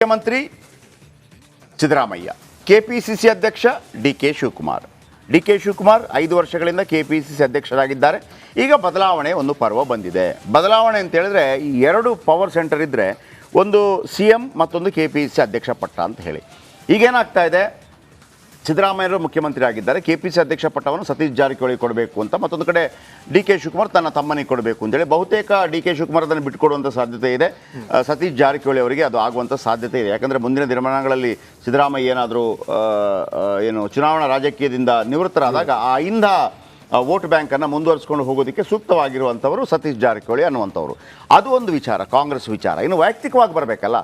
ಮುಖ್ಯಮಂತ್ರಿ ಸಿದ್ದರಾಮಯ್ಯ, ಕೆಪಿಸಿಸಿ ಅಧ್ಯಕ್ಷ ಡಿ.ಕೆ. ಶಿವಕುಮಾರ್. ಡಿ.ಕೆ. ಶಿವಕುಮಾರ್ 5 ವರ್ಷಗಳಿಂದ ಕೆಪಿಸಿಸಿ ಅಧ್ಯಕ್ಷರಾಗಿದ್ದಾರೆ. ಈಗ ಬದಲಾವಣೆ ಒಂದು ಪರ್ವ ಬಂದಿದೆ. ಬದಲಾವಣೆ ಅಂತ ಹೇಳಿದ್ರೆ ಈ 2 ಪವರ್ ಸೆಂಟರ್ ಇದ್ದರೆ ಒಂದು ಸಿ.ಎಂ ಮತ್ತೊಂದು ಕೆಪಿಸಿಸಿ ಅಧ್ಯಕ್ಷ ಪಟ್ಟ ಅಂತ ಹೇಳಿ. ಈಗೇನಾಗ್ತಾ ಇದೆ, ಸಿದ್ದರಾಮಯ್ಯರು ಮುಖ್ಯಮಂತ್ರಿ ಆಗಿದ್ದಾರೆ, ಕೆಪಿಸಿ ಅಧ್ಯಕ್ಷ ಪಟ್ಟವನ್ನು ಸತೀಶ್ ಜಾರಕಿಹೊಳಿ ಕೊಡಬೇಕು ಅಂತ, ಮತ್ತೊಂದು ಕಡೆ ಡಿ.ಕೆ. ಶಿವಕುಮಾರ್ ತನ್ನ ತಮ್ಮನಿಗೆ ಕೊಡಬೇಕು ಅಂತೇಳಿ ಬಹುತೇಕ ಡಿ.ಕೆ. ಶಿವಕುಮಾರ್ ಅದನ್ನು ಬಿಟ್ಟುಕೊಡುವಂಥ ಸಾಧ್ಯತೆ ಇದೆ. ಸತೀಶ್ ಜಾರಕಿಹೊಳಿ ಅವರಿಗೆ ಅದು ಆಗುವಂಥ ಸಾಧ್ಯತೆ ಇದೆ. ಯಾಕಂದರೆ ಮುಂದಿನ ದಿನಮಾನಗಳಲ್ಲಿ ಸಿದ್ದರಾಮಯ್ಯ ಏನಾದರೂ ಚುನಾವಣಾ ರಾಜಕೀಯದಿಂದ ನಿವೃತ್ತರಾದಾಗ ಆ ಇಂದ ವೋಟ್ ಬ್ಯಾಂಕನ್ನು ಮುಂದುವರಿಸ್ಕೊಂಡು ಹೋಗೋದಕ್ಕೆ ಸೂಕ್ತವಾಗಿರುವಂಥವರು ಸತೀಶ್ ಜಾರಕಿಹೊಳಿ ಅನ್ನುವಂಥವ್ರು. ಅದು ಒಂದು ವಿಚಾರ, ಕಾಂಗ್ರೆಸ್ ವಿಚಾರ. ಇನ್ನು ವೈಯಕ್ತಿಕವಾಗಿ ಬರಬೇಕಲ್ಲ.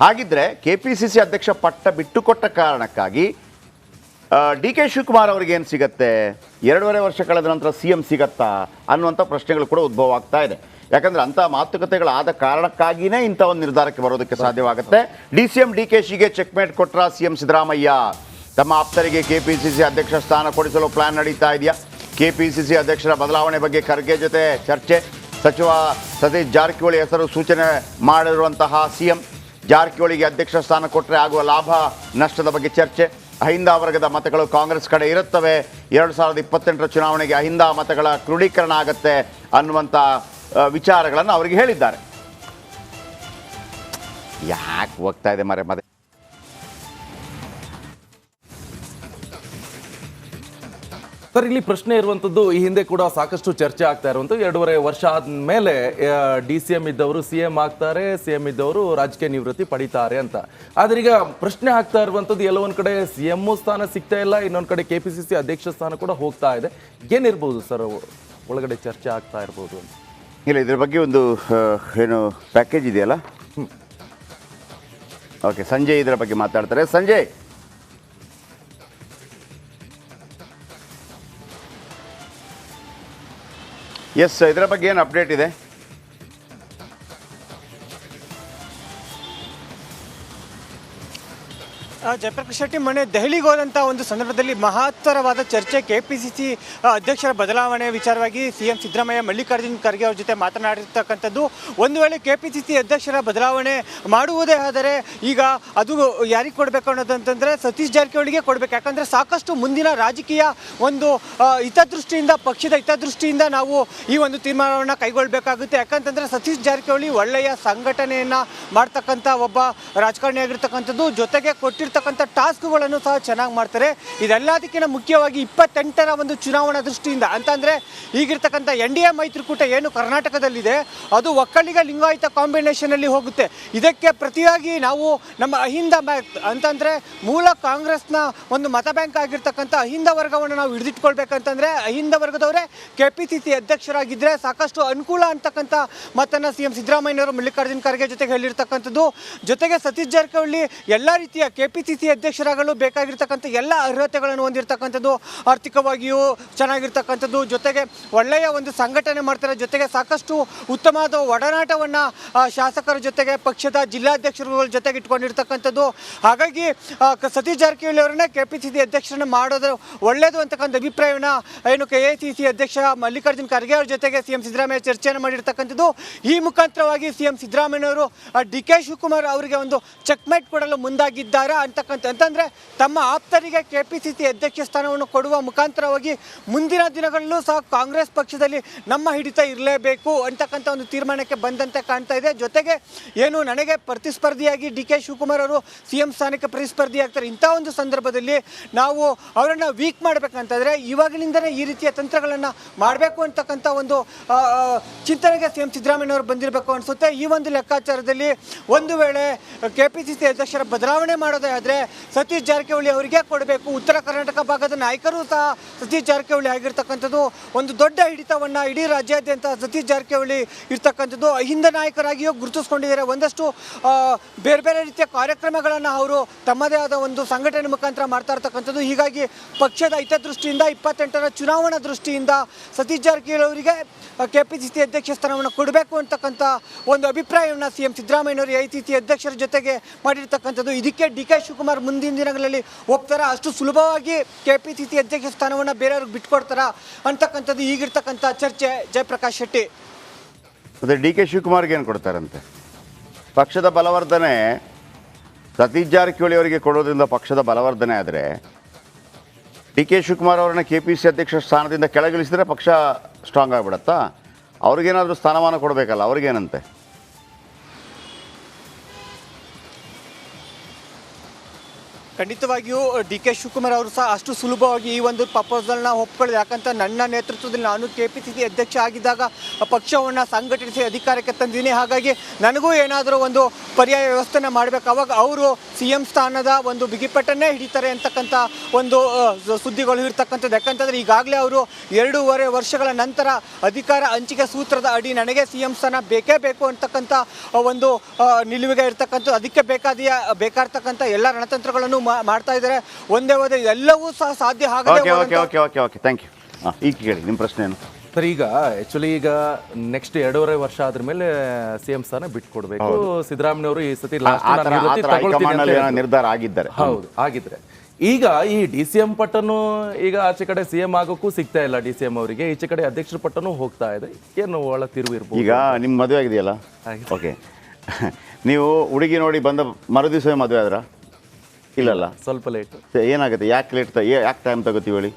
ಹಾಗಿದ್ದರೆ ಕೆಪಿಸಿಸಿ ಅಧ್ಯಕ್ಷ ಪಟ್ಟ ಬಿಟ್ಟುಕೊಟ್ಟ ಕಾರಣಕ್ಕಾಗಿ ಡಿ.ಕೆ. ಶಿವಕುಮಾರ್ ಅವ್ರಿಗೇನು ಸಿಗತ್ತೆ, 2.5 ವರ್ಷ ಕಳೆದ ನಂತರ ಸಿ.ಎಂ ಸಿಗತ್ತಾ ಅನ್ನುವಂಥ ಪ್ರಶ್ನೆಗಳು ಕೂಡ ಉದ್ಭವ ಆಗ್ತಾ ಇದೆ. ಯಾಕಂದರೆ ಅಂಥ ಮಾತುಕತೆಗಳಾದ ಕಾರಣಕ್ಕಾಗಿಯೇ ಇಂಥ ಒಂದು ನಿರ್ಧಾರಕ್ಕೆ ಬರೋದಕ್ಕೆ ಸಾಧ್ಯವಾಗುತ್ತೆ. ಡಿ.ಸಿ.ಎಂ ಡಿ.ಕೆ.ಶಿಗೆ ಚೆಕ್ಮೇಟ್ ಕೊಟ್ರ ಸಿ.ಎಂ ಸಿದ್ದರಾಮಯ್ಯ. ತಮ್ಮ ಆಪ್ತರಿಗೆ ಕೆಪಿಸಿಸಿ ಅಧ್ಯಕ್ಷ ಸ್ಥಾನ ಕೊಡಿಸಲು ಪ್ಲಾನ್ ನಡೀತಾ ಇದೆಯಾ? ಕೆಪಿಸಿಸಿ ಅಧ್ಯಕ್ಷರ ಬದಲಾವಣೆ ಬಗ್ಗೆ ಖರ್ಗೆ ಜೊತೆ ಚರ್ಚೆ. ಸಚಿವ ಸತೀಶ್ ಜಾರಕಿಹೊಳಿ ಹೆಸರು ಸೂಚನೆ ಮಾಡಿರುವಂತಹ ಸಿ.ಎಂ ಜಾರಕಿಹೊಳಿಗೆ ಅಧ್ಯಕ್ಷ ಸ್ಥಾನ ಕೊಟ್ಟರೆ ಆಗುವ ಲಾಭ ನಷ್ಟದ ಬಗ್ಗೆ ಚರ್ಚೆ. ಅಹಿಂದ ವರ್ಗದ ಮತಗಳು ಕಾಂಗ್ರೆಸ್ ಕಡೆ ಇರುತ್ತವೆ, 2028ರ ಚುನಾವಣೆಗೆ ಅಹಿಂದ ಮತಗಳ ಕ್ರೋಢೀಕರಣ ಆಗತ್ತೆ ಅನ್ನುವಂಥ ವಿಚಾರಗಳನ್ನು ಅವರಿಗೆ ಹೇಳಿದ್ದಾರೆ. ಯಾಕೆ ಹೋಗ್ತಾ ಇದೆ ಮರೆ ಸರ್, ಇಲ್ಲಿ ಪ್ರಶ್ನೆ ಇರುವಂಥದ್ದು, ಈ ಹಿಂದೆ ಕೂಡ ಸಾಕಷ್ಟು ಚರ್ಚೆ ಆಗ್ತಾ ಇರುವಂಥದ್ದು, 2.5 ವರ್ಷ ಆದಮೇಲೆ ಡಿ.ಸಿ.ಎಂ ಇದ್ದವರು ಸಿ.ಎಂ ಆಗ್ತಾರೆ, ಸಿ.ಎಂ ಇದ್ದವರು ರಾಜಕೀಯ ನಿವೃತ್ತಿ ಪಡಿತಾರೆ ಅಂತ. ಆದರೆ ಈಗ ಪ್ರಶ್ನೆ ಆಗ್ತಾ ಇರುವಂಥದ್ದು, ಎಲ್ಲೋ ಒಂದು ಕಡೆ ಸಿ.ಎಂ ಸ್ಥಾನ ಸಿಗ್ತಾ ಇಲ್ಲ, ಇನ್ನೊಂದು ಕಡೆ ಕೆಪಿಸಿಸಿ ಅಧ್ಯಕ್ಷ ಸ್ಥಾನ ಕೂಡ ಹೋಗ್ತಾ ಇದೆ. ಏನಿರ್ಬೋದು ಸರ್ ಒಳಗಡೆ ಚರ್ಚೆ ಆಗ್ತಾ ಇರ್ಬೋದು ಅಂತ? ಇಲ್ಲ, ಇದ್ರ ಬಗ್ಗೆ ಒಂದು ಪ್ಯಾಕೇಜ್ ಇದೆಯಲ್ಲ. ಓಕೆ, ಸಂಜಯ್ ಇದರ ಬಗ್ಗೆ ಮಾತಾಡ್ತಾರೆ. ಸಂಜಯ್, ಎಸ್, ಇದರ ಬಗ್ಗೆ ಏನು ಅಪ್ಡೇಟ್ ಇದೆ? ಜಯಪ್ರಕಾಶ್ ಶೆಟ್ಟಿ ಮೊನ್ನೆ ದೆಹಲಿಗೆ ಹೋದಂಥ ಒಂದು ಸಂದರ್ಭದಲ್ಲಿ ಮಹತ್ತರವಾದ ಚರ್ಚೆ ಕೆಪಿಸಿಸಿ ಅಧ್ಯಕ್ಷರ ಬದಲಾವಣೆ ವಿಚಾರವಾಗಿ ಸಿ.ಎಂ ಸಿದ್ದರಾಮಯ್ಯ ಮಲ್ಲಿಕಾರ್ಜುನ್ ಖರ್ಗೆ ಅವ್ರ ಜೊತೆ ಮಾತನಾಡಿರ್ತಕ್ಕಂಥದ್ದು. ಒಂದು ವೇಳೆ ಕೆಪಿಸಿಸಿ ಅಧ್ಯಕ್ಷರ ಬದಲಾವಣೆ ಮಾಡುವುದೇ ಆದರೆ ಈಗ ಅದು ಯಾರಿಗೆ ಕೊಡಬೇಕು ಅನ್ನೋದಂತಂದರೆ ಸತೀಶ್ ಜಾರಕಿಹೊಳಿಗೆ ಕೊಡಬೇಕು. ಯಾಕಂದರೆ ಸಾಕಷ್ಟು ಮುಂದಿನ ರಾಜಕೀಯ ಒಂದು ಹಿತದೃಷ್ಟಿಯಿಂದ, ಪಕ್ಷದ ಹಿತದೃಷ್ಟಿಯಿಂದ ನಾವು ಈ ಒಂದು ತೀರ್ಮಾನವನ್ನು ಕೈಗೊಳ್ಳಬೇಕಾಗುತ್ತೆ. ಯಾಕಂತಂದರೆ ಸತೀಶ್ ಜಾರಕಿಹೊಳಿ ಒಳ್ಳೆಯ ಸಂಘಟನೆಯನ್ನು ಮಾಡ್ತಕ್ಕಂಥ ಒಬ್ಬ ರಾಜಕಾರಣಿ ಆಗಿರ್ತಕ್ಕಂಥದ್ದು, ಜೊತೆಗೆ ಕೊಟ್ಟಿರ್ತಕ್ಕಂಥ ಟಾಸ್ಕ್ಗಳನ್ನು ಸಹ ಚೆನ್ನಾಗಿ ಮಾಡ್ತಾರೆ. ಇದೆಲ್ಲದಕ್ಕಿಂತ ಮುಖ್ಯವಾಗಿ 28ರ ಒಂದು ಚುನಾವಣಾ ದೃಷ್ಟಿಯಿಂದ ಅಂತಂದರೆ ಈಗಿರ್ತಕ್ಕಂಥ NDA ಮೈತ್ರಿಕೂಟ ಏನು ಕರ್ನಾಟಕದಲ್ಲಿದೆ ಅದು ಒಕ್ಕಲಿಗ ಲಿಂಗಾಯತ ಕಾಂಬಿನೇಷನಲ್ಲಿ ಹೋಗುತ್ತೆ. ಇದಕ್ಕೆ ಪ್ರತಿಯಾಗಿ ನಾವು ನಮ್ಮ ಅಹಿಂದ ಅಂತಂದರೆ ಮೂಲ ಕಾಂಗ್ರೆಸ್ನ ಒಂದು ಮತ ಬ್ಯಾಂಕ್ ಆಗಿರ್ತಕ್ಕಂಥ ಅಹಿಂದ ವರ್ಗವನ್ನು ನಾವು ಹಿಡಿದಿಟ್ಕೊಳ್ಬೇಕಂತಂದರೆ ಅಹಿಂದ ವರ್ಗದವರೇ ಕೆಪಿಸಿಸಿ ಅಧ್ಯಕ್ಷರಾಗಿದ್ದರೆ ಸಾಕಷ್ಟು ಅನುಕೂಲ ಅಂತಕ್ಕಂಥ ಮಾತನ್ನು ಸಿ.ಎಂ ಸಿದ್ದರಾಮಯ್ಯನವರು ಮಲ್ಲಿಕಾರ್ಜುನ್ ಖರ್ಗೆ ಜೊತೆಗೆ ಹೇಳಿರ್ತಕ್ಕಂಥದ್ದು. ಜೊತೆಗೆ ಸತೀಶ್ ಜಾರಕಿಹೊಳಿ ಎಲ್ಲ ರೀತಿಯ ಕೆಪಿಸಿಸಿ ಅಧ್ಯಕ್ಷರಾಗಲು ಬೇಕಾಗಿರ್ತಕ್ಕಂಥ ಎಲ್ಲ ಅರ್ಹತೆಗಳನ್ನು ಹೊಂದಿರತಕ್ಕಂಥದ್ದು, ಆರ್ಥಿಕವಾಗಿಯೂ ಚೆನ್ನಾಗಿರ್ತಕ್ಕಂಥದ್ದು, ಜೊತೆಗೆ ಒಳ್ಳೆಯ ಒಂದು ಸಂಘಟನೆ ಮಾಡ್ತಾರೆ, ಜೊತೆಗೆ ಸಾಕಷ್ಟು ಉತ್ತಮವಾದ ಒಡನಾಟವನ್ನು ಶಾಸಕರ ಜೊತೆಗೆ ಪಕ್ಷದ ಜಿಲ್ಲಾಧ್ಯಕ್ಷರುಗಳ ಜೊತೆಗೆ ಇಟ್ಕೊಂಡಿರ್ತಕ್ಕಂಥದ್ದು. ಹಾಗಾಗಿ ಸತೀಶ್ ಜಾರಕಿಹೊಳಿ ಅವರನ್ನೇ ಕೆಪಿಸಿಸಿ ಅಧ್ಯಕ್ಷರನ್ನು ಮಾಡೋದು ಒಳ್ಳೆಯದು ಅಂತಕ್ಕಂಥ ಅಭಿಪ್ರಾಯವನ್ನು ಕೆಎಸಿಸಿ ಅಧ್ಯಕ್ಷ ಮಲ್ಲಿಕಾರ್ಜುನ್ ಖರ್ಗೆ ಅವ್ರ ಜೊತೆಗೆ ಸಿ.ಎಂ ಸಿದ್ದರಾಮಯ್ಯ ಚರ್ಚೆಯನ್ನು ಮಾಡಿರ್ತಕ್ಕಂಥದ್ದು. ಈ ಮುಖಾಂತರವಾಗಿ ಸಿ.ಎಂ ಸಿದ್ದರಾಮಯ್ಯನವರು ಡಿ.ಕೆ. ಶಿವಕುಮಾರ್ ಅವರಿಗೆ ಒಂದು ಚೆಕ್ಮೇಟ್ ಕೊಡಲು ಮುಂದಾಗಿದ್ದಾರೆ ಅಂತಂದರೆ ತಮ್ಮ ಆಪ್ತರಿಗೆ ಕೆಪಿಸಿಸಿ ಅಧ್ಯಕ್ಷ ಸ್ಥಾನವನ್ನು ಕೊಡುವ ಮುಖಾಂತರವಾಗಿ ಮುಂದಿನ ದಿನಗಳಲ್ಲೂ ಸಹ ಕಾಂಗ್ರೆಸ್ ಪಕ್ಷದಲ್ಲಿ ನಮ್ಮ ಹಿಡಿತ ಇರಲೇಬೇಕು ಅಂತಕ್ಕಂಥ ಒಂದು ತೀರ್ಮಾನಕ್ಕೆ ಬಂದಂತೆ ಕಾಣ್ತಾ ಇದೆ. ಜೊತೆಗೆ ಏನು ನನಗೆ ಪ್ರತಿಸ್ಪರ್ಧಿಯಾಗಿ ಡಿ.ಕೆ. ಶಿವಕುಮಾರ್ ಅವರು ಸಿ.ಎಂ ಸ್ಥಾನಕ್ಕೆ ಪ್ರತಿಸ್ಪರ್ಧಿ ಆಗ್ತಾರೆ, ಇಂಥ ಒಂದು ಸಂದರ್ಭದಲ್ಲಿ ನಾವು ಅವರನ್ನು ವೀಕ್ ಮಾಡಬೇಕಂತಂದರೆ ಇವಾಗಿನಿಂದಲೇ ಈ ರೀತಿಯ ತಂತ್ರಗಳನ್ನು ಮಾಡಬೇಕು ಅಂತಕ್ಕಂಥ ಒಂದು ಚಿಂತನೆಗೆ ಸಿ.ಎಂ ಸಿದ್ದರಾಮಯ್ಯನವರು ಬಂದಿರಬೇಕು ಅನಿಸುತ್ತೆ. ಈ ಒಂದು ಲೆಕ್ಕಾಚಾರದಲ್ಲಿ ಒಂದು ವೇಳೆ ಕೆಪಿಸಿಸಿ ಅಧ್ಯಕ್ಷರ ಬದಲಾವಣೆ ಮಾಡೋದೇ ಆದರೆ ಸತೀಶ್ ಜಾರಕಿಹೊಳಿ ಅವರಿಗೆ ಕೊಡಬೇಕು. ಉತ್ತರ ಕರ್ನಾಟಕ ಭಾಗದ ನಾಯಕರು ಸಹ ಸತೀಶ್ ಜಾರಕಿಹೊಳಿ ಆಗಿರ್ತಕ್ಕಂಥದ್ದು ಒಂದು ದೊಡ್ಡ ಹಿಡಿತವನ್ನು ಇಡೀ ರಾಜ್ಯಾದ್ಯಂತ ಸತೀಶ್ ಜಾರಕಿಹೊಳಿ ಇರ್ತಕ್ಕಂಥದ್ದು. ಅಹಿಂದ ನಾಯಕರಾಗಿಯೂ ಗುರುತಿಸ್ಕೊಂಡಿದ್ದಾರೆ. ಒಂದಷ್ಟು ಬೇರೆ ಬೇರೆ ರೀತಿಯ ಕಾರ್ಯಕ್ರಮಗಳನ್ನು ಅವರು ತಮ್ಮದೇ ಆದ ಒಂದು ಸಂಘಟನೆ ಮುಖಾಂತರ ಮಾಡ್ತಾ ಇರ್ತಕ್ಕಂಥದ್ದು. ಹೀಗಾಗಿ ಪಕ್ಷದ ಹಿತದೃಷ್ಟಿಯಿಂದ 28ರ ಚುನಾವಣಾ ದೃಷ್ಟಿಯಿಂದ ಸತೀಶ್ ಜಾರಕಿಹೊಳಿ ಅವರಿಗೆ ಕೆಪಿಸಿಸಿ ಅಧ್ಯಕ್ಷ ಸ್ಥಾನವನ್ನು ಕೊಡಬೇಕು ಅಂತಕ್ಕಂಥ ಒಂದು ಅಭಿಪ್ರಾಯವನ್ನು ಸಿ.ಎಂ ಸಿದ್ದರಾಮಯ್ಯನವರು ಎಐಸಿಸಿ ಅಧ್ಯಕ್ಷರ ಜೊತೆಗೆ ಮಾಡಿರ್ತಕ್ಕಂಥದ್ದು. ಇದಕ್ಕೆ ಡಿ.ಕೆ. ಶಿವಕುಮಾರ್ ಮುಂದಿನ ದಿನಗಳಲ್ಲಿ ಹೋಗ್ತಾರಾ, ಅಷ್ಟು ಸುಲಭವಾಗಿ ಕೆಪಿಸಿಸಿ ಅಧ್ಯಕ್ಷ ಸ್ಥಾನವನ್ನು ಬೇರೆಯವ್ರಿಗೆ ಬಿಟ್ಕೊಡ್ತಾರಾ ಅಂತಕ್ಕಂಥದ್ದು ಈಗಿರ್ತಕ್ಕಂಥ ಚರ್ಚೆ. ಜಯಪ್ರಕಾಶ್ ಶೆಟ್ಟಿ, ಮತ್ತು ಡಿ.ಕೆ. ಶಿವಕುಮಾರ್ಗೆ ಏನು ಕೊಡ್ತಾರಂತೆ? ಪಕ್ಷದ ಬಲವರ್ಧನೆ ಸತೀಶ್ ಜಾರಕಿಹೊಳಿ ಅವರಿಗೆ ಕೊಡೋದ್ರಿಂದ ಪಕ್ಷದ ಬಲವರ್ಧನೆ ಆದರೆ ಡಿ ಕೆ ಶಿವಕುಮಾರ್ ಅವರನ್ನ KPCC ಅಧ್ಯಕ್ಷ ಸ್ಥಾನದಿಂದ ಕೆಳಗಿಳಿಸಿದ್ರೆ ಪಕ್ಷ ಸ್ಟ್ರಾಂಗ್ ಆಗಿಬಿಡತ್ತಾ? ಅವ್ರಿಗೇನಾದರೂ ಸ್ಥಾನಮಾನ ಕೊಡಬೇಕಲ್ಲ, ಅವ್ರಿಗೇನಂತೆ? ಖಂಡಿತವಾಗಿಯೂ ಡಿ ಕೆ ಶಿವಕುಮಾರ್ ಅವರು ಸಹ ಅಷ್ಟು ಸುಲಭವಾಗಿ ಈ ಒಂದು ಪ್ರಪೋಸಲ್ನ ಒಪ್ಕೊಳ್ಳಿ. ಯಾಕಂತ ನನ್ನ ನೇತೃತ್ವದಲ್ಲಿ ನಾನು KPCC ಅಧ್ಯಕ್ಷ ಆಗಿದ್ದಾಗ ಪಕ್ಷವನ್ನು ಸಂಘಟಿಸಿ ಅಧಿಕಾರಕ್ಕೆ ತಂದಿದ್ದೀನಿ. ಹಾಗಾಗಿ ನನಗೂ ಏನಾದರೂ ಒಂದು ಪರ್ಯಾಯ ವ್ಯವಸ್ಥೆನ ಮಾಡಬೇಕು. ಅವಾಗ ಅವರು CM ಸ್ಥಾನದ ಒಂದು ಬಿಗಿಪಟ್ಟನ್ನೇ ಹಿಡಿತಾರೆ ಅಂತಕ್ಕಂಥ ಒಂದು ಸುದ್ದಿಗಳು ಇರ್ತಕ್ಕಂಥದ್ದು. ಯಾಕಂತಂದರೆ ಈಗಾಗಲೇ ಅವರು 2.5 ವರ್ಷಗಳ ನಂತರ ಅಧಿಕಾರ ಹಂಚಿಕೆ ಸೂತ್ರದ ಅಡಿ ನನಗೆ CM ಸ್ಥಾನ ಬೇಕೇ ಬೇಕು ಅಂತಕ್ಕಂಥ ಒಂದು ನಿಲುವಿಗೆ ಇರ್ತಕ್ಕಂಥದ್ದು. ಅದಕ್ಕೆ ಬೇಕಾಗಿರ್ತಕ್ಕಂಥ ಎಲ್ಲ ರಣತಂತ್ರಗಳನ್ನು ಮಾಡ್ತಾ ಇದ್ದಾರೆ. ಒಂದೇ ಎಲ್ಲವೂ ಸಹ ಸಾಧ್ಯ ಆಗದೆ. Okay thank you. ಈಗ ಕೇಳಿ ನಿಮ್ಮ ಪ್ರಶ್ನೆ ಏನು ಸರ್? ಈಗ ಆಕ್ಚುಲಿ ಈಗ ನೆಕ್ಸ್ಟ್ 2.5 ವರ್ಷ ಆದ್ರ ಮೇಲೆ CM ಸ್ಥಾನ ಬಿಟ್ಕೊಡ್ಬೇಕು. ಸಿದ್ದರಾಮಯ್ಯವರು ಈ ಸತಿ ನಿರ್ಧಾರ ಆಗಿದ್ದಾರೆ. ಹೌದು, ಆಗಿದ್ರೆ ಈಗ ಈ DCM ಪಟ್ಟನು ಈಗ ಆಚೆ ಕಡೆ CM ಆಗೋಕ್ಕೂ ಸಿಗ್ತಾ ಇಲ್ಲ DCM ಅವರಿಗೆ, ಈಚೆ ಕಡೆ ಅಧ್ಯಕ್ಷರ ಪಟ್ಟನು ಹೋಗ್ತಾ ಇದೆ. ಏನು ಒಳ ತಿರುವು ಇರ್ಬೋದು. ಈಗ ನಿಮ್ಮ ಮದುವೆ ಆಗಿದೆಯಲ್ಲ? ಓಕೆ. ನೀವು ಹುಡುಗಿ ನೋಡಿ ಬಂದ ಮರುದಿವಸ ಮದುವೆ ಆದ್ರ? ಇಲ್ಲಲ್ಲ, ಸ್ವಲ್ಪ ಲೇಟ್. ಏನಾಗುತ್ತೆ? ಯಾಕೆ ಲೇಟ್? ಯಾಕೆ ಟೈಮ್ ತಗೋತೀವಿ ಹೇಳಿ?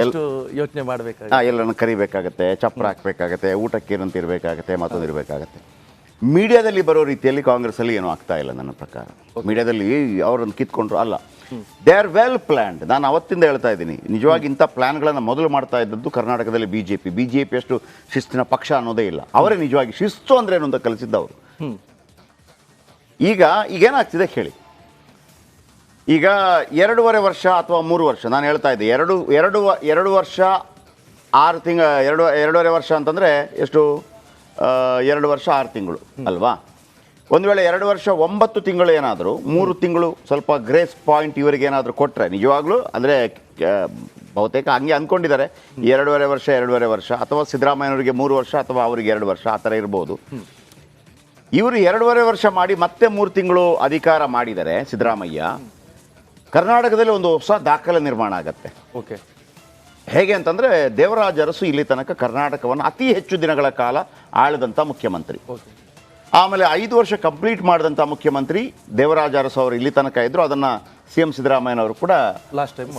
ಎಷ್ಟು ಯೋಚನೆ ಮಾಡ್ಬೇಕಾಗುತ್ತೆ. ಎಲ್ಲರನ್ನು ಕರಿಬೇಕಾಗತ್ತೆ, ಚಪ್ರ ಹಾಕ್ಬೇಕಾಗತ್ತೆ, ಊಟಕ್ಕೆ ಏನಂತ ಇರಬೇಕಾಗತ್ತೆ, ಮತ್ತೊಂದು ಇರಬೇಕಾಗತ್ತೆ. ಮೀಡಿಯಾದಲ್ಲಿ ಬರೋ ರೀತಿಯಲ್ಲಿ ಕಾಂಗ್ರೆಸ್ಸಲ್ಲಿ ಏನೂ ಆಗ್ತಾ ಇಲ್ಲ ನನ್ನ ಪ್ರಕಾರ. ಮೀಡಿಯಾದಲ್ಲಿ ಅವರನ್ನು ಕಿತ್ಕೊಂಡ್ರು ಅಲ್ಲ, ದೇ ಆರ್ ವೆಲ್ ಪ್ಲ್ಯಾನ್ಡ್. ನಾನು ಅವತ್ತಿಂದ ಹೇಳ್ತಾ ಇದ್ದೀನಿ, ನಿಜವಾಗಿ ಇಂಥ ಪ್ಲ್ಯಾನ್ಗಳನ್ನು ಮೊದಲು ಮಾಡ್ತಾ ಇದ್ದದ್ದು ಕರ್ನಾಟಕದಲ್ಲಿ BJP ಅಷ್ಟು ಶಿಸ್ತಿನ ಪಕ್ಷ ಅನ್ನೋದೇ ಇಲ್ಲ. ಅವರೇ ನಿಜವಾಗಿ ಶಿಸ್ತು ಅಂದ್ರೆ ಏನು ಅಂತ ಕಲಿಸಿದ್ದವರು. ಈಗೇನಾಗ್ತಿದೆ ಹೇಳಿ? ಈಗ 2.5 ವರ್ಷ ಅಥವಾ 3 ವರ್ಷ, ನಾನು ಹೇಳ್ತಾ ಇದ್ದೆ 2 ವರ್ಷ 6 ತಿಂಗಳು, 2.5 ವರ್ಷ ಅಂತಂದರೆ ಎಷ್ಟು? 2 ವರ್ಷ 6 ತಿಂಗಳು ಅಲ್ವಾ? ಒಂದು ವೇಳೆ 2 ವರ್ಷ 9 ತಿಂಗಳು ಏನಾದರೂ 3 ತಿಂಗಳು ಸ್ವಲ್ಪ ಗ್ರೇಸ್ ಪಾಯಿಂಟ್ ಇವರಿಗೆ ಏನಾದರೂ ಕೊಟ್ಟರೆ ನಿಜವಾಗ್ಲೂ, ಅಂದರೆ ಬಹುತೇಕ ಹಂಗೆ ಅಂದ್ಕೊಂಡಿದ್ದಾರೆ 2.5 ವರ್ಷ ಅಥವಾ ಸಿದ್ದರಾಮಯ್ಯನವರಿಗೆ 3 ವರ್ಷ ಅಥವಾ ಅವರಿಗೆ 2 ವರ್ಷ ಆ ಥರ ಇರ್ಬೋದು. ಇವರು 2.5 ವರ್ಷ ಮಾಡಿ ಮತ್ತೆ 3 ತಿಂಗಳು ಅಧಿಕಾರ ಮಾಡಿದರೆ ಸಿದ್ದರಾಮಯ್ಯ, ಕರ್ನಾಟಕದಲ್ಲಿ ಒಂದು ಹೊಸ ದಾಖಲೆ ನಿರ್ಮಾಣ ಆಗತ್ತೆ. ಓಕೆ. ಹೇಗೆ ಅಂತಂದರೆ, ದೇವರಾಜ ಅರಸು ಇಲ್ಲಿ ತನಕ ಕರ್ನಾಟಕವನ್ನು ಅತಿ ಹೆಚ್ಚು ದಿನಗಳ ಕಾಲ ಆಳಿದಂಥ ಮುಖ್ಯಮಂತ್ರಿ. ಆಮೇಲೆ 5 ವರ್ಷ ಕಂಪ್ಲೀಟ್ ಮಾಡಿದಂಥ ಮುಖ್ಯಮಂತ್ರಿ ದೇವರಾಜ ಅರಸು ಅವರು ಇಲ್ಲಿ ತನಕ ಇದ್ದರು. ಅದನ್ನು CM ಸಿದ್ದರಾಮಯ್ಯನವರು ಕೂಡ ಲಾಸ್ಟ್ ಟೈಮ್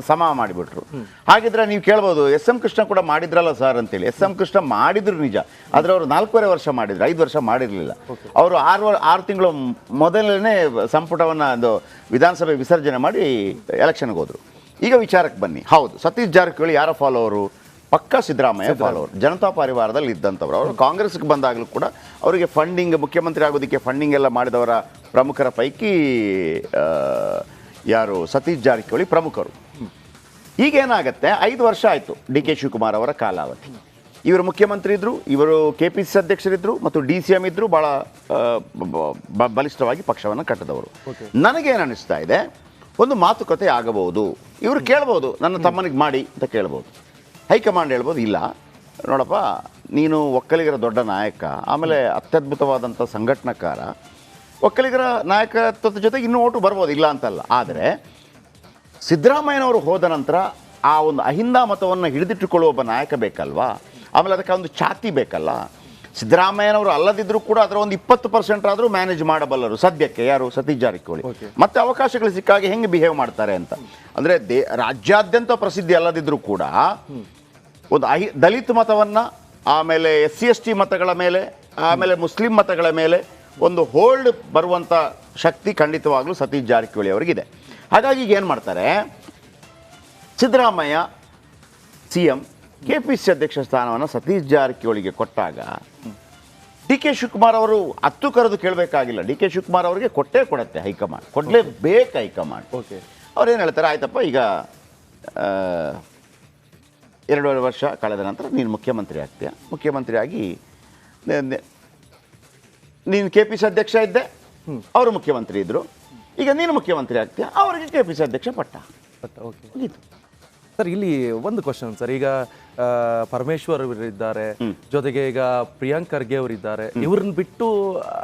ಸಮ ಮಾಡಿಬಿಟ್ರು. ಹಾಗಿದ್ರೆ ನೀವು ಕೇಳ್ಬೋದು, SM ಕೃಷ್ಣ ಕೂಡ ಮಾಡಿದ್ರಲ್ಲ ಸರ್ ಅಂತೇಳಿ. SM ಕೃಷ್ಣ ಮಾಡಿದ್ರು ನಿಜ, ಆದರೆ ಅವರು 4.5 ವರ್ಷ ಮಾಡಿದ್ರು, 5 ವರ್ಷ ಮಾಡಿರಲಿಲ್ಲ. ಅವರು 6 ತಿಂಗಳು ಮೊದಲನೇ ಸಂಪುಟವನ್ನು ಒಂದು ವಿಧಾನಸಭೆ ವಿಸರ್ಜನೆ ಮಾಡಿ ಎಲೆಕ್ಷನ್ಗೆ ಹೋದರು. ಈಗ ವಿಚಾರಕ್ಕೆ ಬನ್ನಿ. ಹೌದು, ಸತೀಶ್ ಜಾರಕಿಹೊಳಿ ಯಾರ ಫಾಲೋವರು? ಪಕ್ಕಾ ಸಿದ್ದರಾಮಯ್ಯ ಫಾಲೋವರ್, ಜನತಾ ಪರಿವಾರದಲ್ಲಿ ಇದ್ದಂಥವ್ರು. ಅವರು ಕಾಂಗ್ರೆಸ್ಗೆ ಬಂದಾಗಲೂ ಕೂಡ ಅವರಿಗೆ ಫಂಡಿಂಗ್, ಮುಖ್ಯಮಂತ್ರಿ ಆಗೋದಕ್ಕೆ ಫಂಡಿಂಗ್ ಎಲ್ಲ ಮಾಡಿದವರ ಪ್ರಮುಖರ ಪೈಕಿ ಯಾರು? ಸತೀಶ್ ಜಾರಕಿಹೊಳಿ ಪ್ರಮುಖರು. ಈಗೇನಾಗತ್ತೆ, 5 ವರ್ಷ ಆಯಿತು ಡಿ ಕೆ ಶಿವಕುಮಾರ್ ಅವರ ಕಾಲಾವಧಿ. ಇವರು ಮುಖ್ಯಮಂತ್ರಿ ಇದ್ದರು, ಇವರು KPCC ಅಧ್ಯಕ್ಷರಿದ್ದರು ಮತ್ತು DCM ಇದ್ದರು. ಭಾಳ ಬಲಿಷ್ಠವಾಗಿ ಪಕ್ಷವನ್ನು ಕಟ್ಟಿದವರು. ನನಗೇನು ಅನ್ನಿಸ್ತಾ ಇದೆ, ಒಂದು ಮಾತುಕತೆ ಆಗಬಹುದು. ಇವರು ಕೇಳ್ಬೋದು, ನನ್ನ ತಮ್ಮನಿಗೆ ಮಾಡಿ ಅಂತ ಕೇಳ್ಬೋದು. ಹೈಕಮಾಂಡ್ ಹೇಳ್ಬೋದು, ಇಲ್ಲ ನೋಡಪ್ಪ, ನೀನು ಒಕ್ಕಲಿಗರ ದೊಡ್ಡ ನಾಯಕ, ಆಮೇಲೆ ಅತ್ಯದ್ಭುತವಾದಂಥ ಸಂಘಟನಾಕಾರ, ಒಕ್ಕಲಿಗರ ನಾಯಕತ್ವದ ಜೊತೆಗೆ ಇನ್ನೂ ಓಟು ಬರ್ಬೋದು, ಇಲ್ಲ ಅಂತಲ್ಲ. ಆದರೆ ಸಿದ್ದರಾಮಯ್ಯನವರು ಹೋದ ನಂತರ ಆ ಒಂದು ಅಹಿಂದ ಮತವನ್ನು ಹಿಡಿದಿಟ್ಟುಕೊಳ್ಳುವ ಒಬ್ಬ ನಾಯಕ ಬೇಕಲ್ವಾ? ಆಮೇಲೆ ಅದಕ್ಕೆ ಒಂದು ಛಾತಿ ಬೇಕಲ್ಲ. ಸಿದ್ದರಾಮಯ್ಯನವರು ಅಲ್ಲದಿದ್ದರೂ ಕೂಡ ಅದರ ಒಂದು 20% ಆದರೂ ಮ್ಯಾನೇಜ್ ಮಾಡಬಲ್ಲರು ಸದ್ಯಕ್ಕೆ. ಯಾರು? ಸತೀಶ್ ಜಾರಕಿಹೊಳಿ. ಮತ್ತೆ ಅವಕಾಶಗಳು ಸಿಕ್ಕಾಗ ಹೆಂಗೆ ಬಿಹೇವ್ ಮಾಡ್ತಾರೆ ಅಂತ. ಅಂದರೆ ರಾಜ್ಯಾದ್ಯಂತ ಪ್ರಸಿದ್ಧಿ ಅಲ್ಲದಿದ್ದರೂ ಕೂಡ ಒಂದು ದಲಿತ ಮತವನ್ನು, ಆಮೇಲೆ SC/ST ಮತಗಳ ಮೇಲೆ, ಆಮೇಲೆ ಮುಸ್ಲಿಂ ಮತಗಳ ಮೇಲೆ ಒಂದು ಹೋಲ್ಡ್ ಬರುವಂಥ ಶಕ್ತಿ ಖಂಡಿತವಾಗ್ಲೂ ಸತೀಶ್ ಜಾರಕಿಹೊಳಿ ಅವರಿಗಿದೆ. ಹಾಗಾಗಿ ಈಗ ಏನು ಮಾಡ್ತಾರೆ, ಸಿದ್ದರಾಮಯ್ಯ CM, KPCC ಅಧ್ಯಕ್ಷ ಸ್ಥಾನವನ್ನು ಸತೀಶ್ ಜಾರಕಿಹೊಳಿಗೆ ಕೊಟ್ಟಾಗ ಡಿ ಕೆ ಶಿವಕುಮಾರ್ ಅವರು ಹತ್ತು ಕರೆದು ಕೇಳಬೇಕಾಗಿಲ್ಲ. ಡಿ ಕೆ ಶಿವಕುಮಾರ್ ಅವರಿಗೆ ಕೊಡುತ್ತೆ ಹೈಕಮಾಂಡ್, ಕೊಡಲೇಬೇಕು ಹೈಕಮಾಂಡ್. ಓಕೆ. ಅವ್ರೇನು ಹೇಳ್ತಾರೆ, ಆಯ್ತಪ್ಪ ಈಗ 2.5 ವರ್ಷ ಕಳೆದ ನಂತರ ನೀನು ಮುಖ್ಯಮಂತ್ರಿ ಆಗ್ತೀಯ, ಮುಖ್ಯಮಂತ್ರಿಯಾಗಿ ನೀನು KPCC ಅಧ್ಯಕ್ಷ ಇದ್ದೆ, ಅವರು ಮುಖ್ಯಮಂತ್ರಿ ಇದ್ದರು, ಈಗ ನೀನು ಮುಖ್ಯಮಂತ್ರಿ ಆಗ್ತೀಯ, ಅವರಿಗೆ KPCC ಅಧ್ಯಕ್ಷ ಪಟ್ಟ. ಓಕೆ. ಇದು ಸರ್ ಇಲ್ಲಿ ಒಂದು ಕ್ವಶನ್ ಸರ್. ಈಗ ಪರಮೇಶ್ವರ್ ಅವರಿದ್ದಾರೆ, ಜೊತೆಗೆ ಈಗ ಪ್ರಿಯಾಂಕ್ ಖರ್ಗೆ ಅವರಿದ್ದಾರೆ. ಇವ್ರನ್ನ ಬಿಟ್ಟು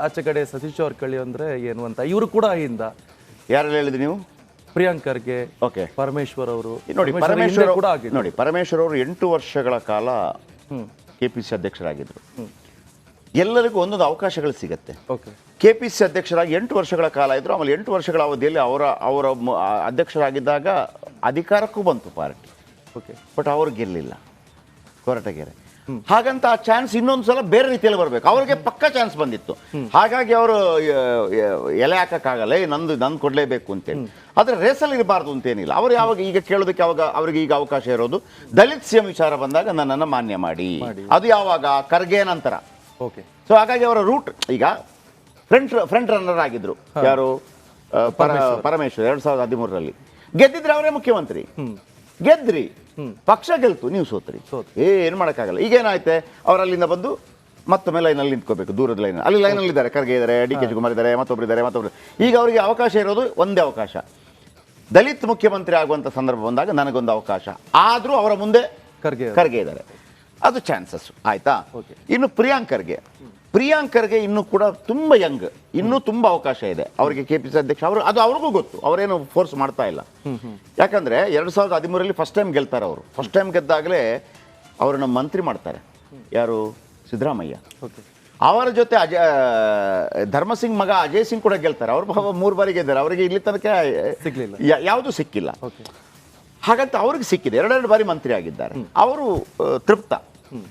ಆಚೆ ಕಡೆ ಸತೀಶ್ ಜಾರಕಿಹೊಳಿ ಅಂದ್ರೆ ಏನು ಅಂತ ಇವರು ಕೂಡ ಹಿಂದ ಯಾರೆಲ್ಲ ಹೇಳಿದ್ರಿ ನೀವು? ಪ್ರಿಯಾಂಕ್ ಖರ್ಗೆ, ಓಕೆ, ಪರಮೇಶ್ವರ್ ಅವರು. ನೋಡಿ, ಪರಮೇಶ್ವರ್ ಅವರು 8 ವರ್ಷಗಳ ಕಾಲ KPCC ಅಧ್ಯಕ್ಷರಾಗಿದ್ದರು. ಎಲ್ಲರಿಗೂ ಒಂದೊಂದು ಅವಕಾಶಗಳು ಸಿಗುತ್ತೆ. ಓಕೆ. KPCC ಅಧ್ಯಕ್ಷರಾಗಿ 8 ವರ್ಷಗಳ ಕಾಲ ಇದ್ದರು. ಆಮೇಲೆ 8 ವರ್ಷಗಳ ಅವಧಿಯಲ್ಲಿ ಅವರ ಅಧ್ಯಕ್ಷರಾಗಿದ್ದಾಗ ಅಧಿಕಾರಕ್ಕೂ ಬಂತು ಪಾರ್ಟಿ. ಓಕೆ. ಬಟ್ ಅವ್ರು ಗೆಲ್ಲಿಲ್ಲ ಕೊರಟಗೆರೆ. ಹಾಗಂತ ಆ ಚಾನ್ಸ್ ಇನ್ನೊಂದು ಸಲ ಬೇರೆ ರೀತಿಯಲ್ಲಿ ಬರಬೇಕು. ಅವ್ರಿಗೆ ಪಕ್ಕ ಚಾನ್ಸ್ ಬಂದಿತ್ತು. ಹಾಗಾಗಿ ಅವರು ಎಲೆ ಹಾಕೋಕ್ಕಾಗಲ್ಲ, ನಂದು ಕೊಡಲೇಬೇಕು ಅಂತೇಳಿ. ಆದರೆ ರೇಸಲ್ಲಿ ಇರಬಾರ್ದು ಅಂತೇನಿಲ್ಲ. ಅವ್ರು ಯಾವಾಗ ಈಗ ಕೇಳೋದಕ್ಕೆ ಅವ್ರಿಗೆ ಈಗ ಅವಕಾಶ ಇರೋದು ದಲಿತ್ CM ವಿಚಾರ ಬಂದಾಗ ನನ್ನನ್ನು ಮಾನ್ಯ ಮಾಡಿ. ಅದು ಯಾವಾಗ ಖರ್ಗೆ ನಂತರ. ಓಕೆ. ಸೊ ಹಾಗಾಗಿ ಅವರ ರೂಟ್ ಈಗ ಫ್ರಂಟ್ ರನ್ನರ್ ಆಗಿದ್ರು ಯಾರು, ಪರಮೇಶ್ವರ್ 2013ರಲ್ಲಿ ಗೆದ್ದಿದ್ರೆ ಅವರೇ ಮುಖ್ಯಮಂತ್ರಿ. ಗೆದ್ರಿ, ಪಕ್ಷ ಗೆಲ್ತು, ನೀವು ಸೋತ್ರಿ. ಏನು ಮಾಡೋಕ್ಕಾಗಲ್ಲ. ಈಗೇನಾಯ್ತೆ, ಅವ್ರು ಅಲ್ಲಿಂದ ಬಂದು ಮತ್ತೊಮ್ಮೆ ಲೈನಲ್ಲಿ ನಿಂತ್ಕೋಬೇಕು, ದೂರದ ಲೈನ್. ಅಲ್ಲಿ ಲೈನಲ್ಲಿ ಇದ್ದಾರೆ, ಖರ್ಗೆ ಇದ್ದಾರೆ, DK ಶಿವಕುಮಾರ್ ಇದ್ದಾರೆ, ಮತ್ತೊಬ್ರು. ಈಗ ಅವರಿಗೆ ಅವಕಾಶ ಇರೋದು ಒಂದೇ ಅವಕಾಶ, ದಲಿತ್ ಮುಖ್ಯಮಂತ್ರಿ ಆಗುವಂಥ ಸಂದರ್ಭ ಬಂದಾಗ ನನಗೊಂದು ಅವಕಾಶ. ಆದರೂ ಅವರ ಮುಂದೆ ಖರ್ಗೆ ಇದ್ದಾರೆ, ಅದು ಚಾನ್ಸಸ್ ಆಯ್ತಾ. ಇನ್ನು ಪ್ರಿಯಾಂಕ್ ಖರ್ಗೆ ಇನ್ನೂ ಕೂಡ ತುಂಬ ಯಂಗ್, ಇನ್ನೂ ತುಂಬ ಅವಕಾಶ ಇದೆ ಅವರಿಗೆ. KPCC ಅಧ್ಯಕ್ಷ ಅದು ಅವ್ರಿಗೂ ಗೊತ್ತು, ಅವರೇನು ಫೋರ್ಸ್ ಮಾಡ್ತಾ ಇಲ್ಲ. ಯಾಕಂದರೆ 2013ರಲ್ಲಿ ಫಸ್ಟ್ ಟೈಮ್ ಗೆಲ್ತಾರೆ ಅವರು. ಫಸ್ಟ್ ಟೈಮ್ ಗೆದ್ದಾಗಲೇ ಅವ್ರನ್ನ ಮಂತ್ರಿ ಮಾಡ್ತಾರೆ ಯಾರು, ಸಿದ್ದರಾಮಯ್ಯ. ಅವರ ಜೊತೆ ಧರ್ಮಸಿಂಗ್ ಮಗ ಅಜಯ್ ಸಿಂಗ್ ಕೂಡ ಗೆಲ್ತಾರೆ. ಅವರು 3 ಬಾರಿ ಗೆದ್ದಾರೆ. ಅವರಿಗೆ ಇಲ್ಲಿ ತನಕ ಯಾವುದೂ ಸಿಕ್ಕಿಲ್ಲ. ಹಾಗಂತ ಅವ್ರಿಗೆ ಸಿಕ್ಕಿದೆ, 2 ಬಾರಿ ಮಂತ್ರಿ ಆಗಿದ್ದಾರೆ. ಅವರು ತೃಪ್ತ.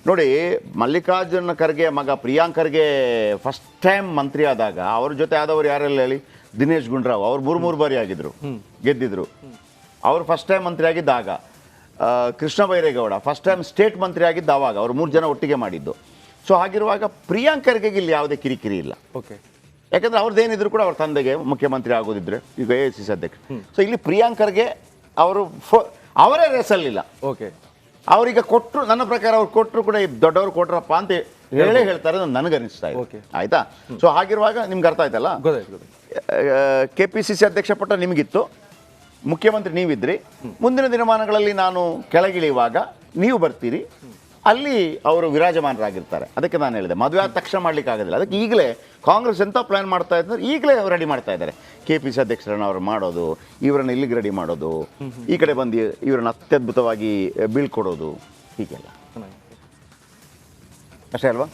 ನೋಡಿ, ಮಲ್ಲಿಕಾರ್ಜುನ ಖರ್ಗೆ ಮಗ ಪ್ರಿಯಾಂಕ್ ಖರ್ಗೆ ಫಸ್ಟ್ ಟೈಮ್ ಮಂತ್ರಿ ಆದಾಗ ಅವ್ರ ಜೊತೆ ಆದವರು ಯಾರೆಲ್ಲ ಹೇಳಿ, ದಿನೇಶ್ ಗುಂಡೂರಾವ್. ಅವ್ರು 3 ಬಾರಿ ಆಗಿದ್ರು, ಗೆದ್ದಿದ್ರು. ಅವರು ಫಸ್ಟ್ ಟೈಮ್ ಮಂತ್ರಿ ಆಗಿದ್ದಾಗ Krishna Byregowda first time state ಮಂತ್ರಿ ಆಗಿದ್ದ ಆವಾಗ ಅವರು 3 ಜನ ಒಟ್ಟಿಗೆ ಮಾಡಿದ್ದು. ಸೊ ಹಾಗಿರುವಾಗ ಪ್ರಿಯಾಂಕ್ ಖರ್ಗೆಗೆ ಇಲ್ಲಿ ಯಾವುದೇ ಕಿರಿಕಿರಿ ಇಲ್ಲ. ಓಕೆ. ಯಾಕಂದ್ರೆ ಅವ್ರದ್ದೇನಿದ್ರು ಕೂಡ ಅವ್ರ ತಂದೆಗೆ ಮುಖ್ಯಮಂತ್ರಿ ಆಗೋದಿದ್ರೆ ಈಗ AICC ಅಧ್ಯಕ್ಷ. ಸೊ ಇಲ್ಲಿ ಪ್ರಿಯಾಂಕ್ ಖರ್ಗೆ ಅವರು ಅವರೇ ರೇಸಲ್ಲಿಲ್ಲ. ಓಕೆ. ಅವ್ರೀಗ ಕೊಟ್ಟರು, ನನ್ನ ಪ್ರಕಾರ ಅವ್ರು ಕೊಟ್ಟರು ಕೂಡ ದೊಡ್ಡವರು ಕೊಟ್ರಪ್ಪ ಅಂತ ಹೇಳ್ತಾರೆ ನನಗನ್ನಿಸ್ತಾ ಇದೆ. ಆಯ್ತಾ. ಸೊ ಹಾಗಿರುವಾಗ ನಿಮ್ಗೆ ಅರ್ಥ ಆಯ್ತಲ್ಲ, KPCC ಅಧ್ಯಕ್ಷ ಪಟ್ಟ ನಿಮಗಿತ್ತು, ಮುಖ್ಯಮಂತ್ರಿ ನೀವಿದ್ರಿ. ಮುಂದಿನ ದಿನಮಾನಗಳಲ್ಲಿ ನಾನು ಕೆಳಗಿಳಿಯುವಾಗ ನೀವು ಬರ್ತೀರಿ, ಅಲ್ಲಿ ಅವರು ವಿರಾಜಮಾನರಾಗಿರ್ತಾರೆ. ಅದಕ್ಕೆ ನಾನು ಹೇಳಿದೆ, ಮದುವೆ ಆದ ತಕ್ಷಣ ಮಾಡ್ಲಿಕ್ಕೆ ಆಗೋದಿಲ್ಲ. ಅದಕ್ಕೆ ಈಗಲೇ ಕಾಂಗ್ರೆಸ್ ಎಂಥ ಪ್ಲ್ಯಾನ್ ಮಾಡ್ತಾ ಇದ್ದಾರೆ, ಈಗಲೇ ರೆಡಿ ಮಾಡ್ತಾ ಇದ್ದಾರೆ. KPCC ಅಧ್ಯಕ್ಷರನ್ನು ಅವ್ರು ಮಾಡೋದು, ಇವರನ್ನು ಇಲ್ಲಿಗೆ ರೆಡಿ ಮಾಡೋದು, ಈ ಕಡೆ ಬಂದು ಇವರನ್ನು ಅತ್ಯದ್ಭುತವಾಗಿ ಬೀಳ್ಕೊಡೋದು, ಹೀಗೆಲ್ಲ ಅಷ್ಟೇ ಅಲ್ವಾ.